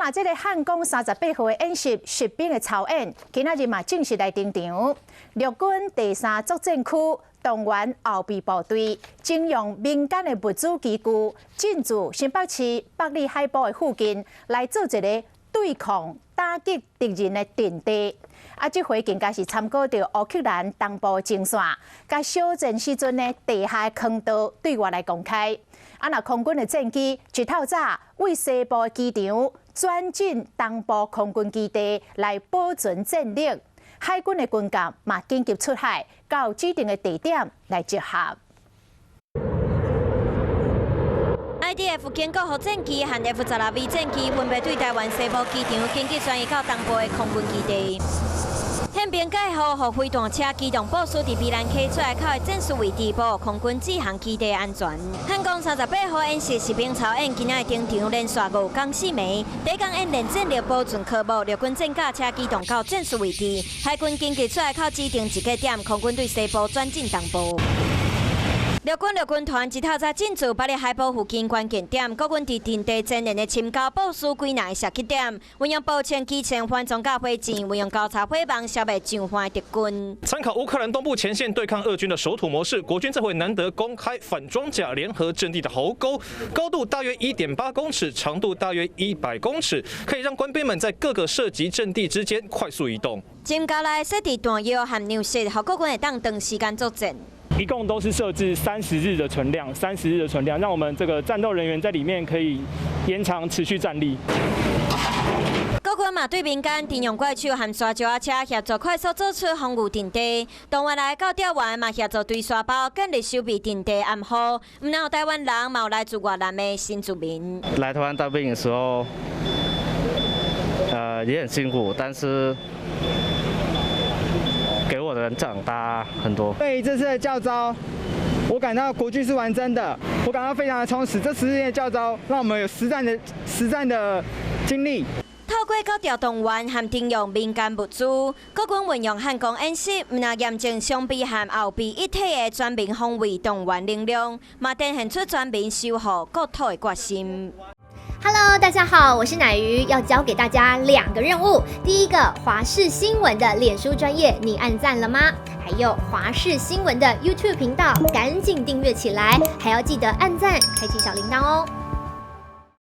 嘛，这个汉光38号的演习实兵的操演，今仔日嘛正式来登场。陆军第3作战区动员后备部队，征用民间的物资机具，进驻新北市北里海埔的附近，来做一个对抗打击敌人的阵地。这回更加是参考到乌克兰东部前线，甲小战时阵的地下坑道对外来公开。那空军的战机一透早为西部机场转进东部空军基地来保存战力。海军的军舰嘛紧急出海，到指定的地点来集合。IDF 建构核战机和 F-16V 战机分别对台湾西部机场紧急转移到东部的空军基地。宪兵改号，和飞弹车机动部署伫宜兰溪出海口的战术位置，保护空军制航基地安全。汉光38号演习实兵操演，今仔登场连续5天4暝。第一天演练战力保存科目，陆军战甲车机动到战术位置，海军紧急出海口指定一个点，空军对西部转进东部。陆军团一透早进驻北里海埔附近关键点，国军伫阵地前沿的深沟部署几内射击点，运用步枪、机枪、反装甲火箭，运用高超火棒消灭上方的敌军。参考乌克兰东部前线对抗俄军的守土模式，国军这回难得公开反装甲联合阵地的壕沟，高度大约1.8公尺，长度大约100公尺，可以让官兵们在各个射击阵地之间快速移动。进交来设置弹药和粮食，让国军会当长时间作战。一共都是设置30日的存量，30日的存量，让我们这个战斗人员在里面可以延长持续战力。国军嘛对民间电用怪手和沙石车协助快速做出防御阵地，动员来到调员嘛协助对沙包建立守备阵地暗号。唔但有台湾人，嘛有来自越南的新住民。来台湾当兵的时候，也很辛苦，但是给我的人长大很多。对这次的教招，我感到国军是完整的，我感到非常的充实。这10天的教招，让我们有实战的经历。透过高调动员和征用民间物资，国军运用汉光演习，唔但验证双臂和后臂一体的全民防卫动员力量，嘛展现出全民守护国土的决心。Hello， 大家好，我是乃瑜，要教给大家2个任务。第一个，华视新闻的脸书专页，你按赞了吗？还有华视新闻的 YouTube 频道，赶紧订阅起来，还要记得按赞，开启小铃铛哦。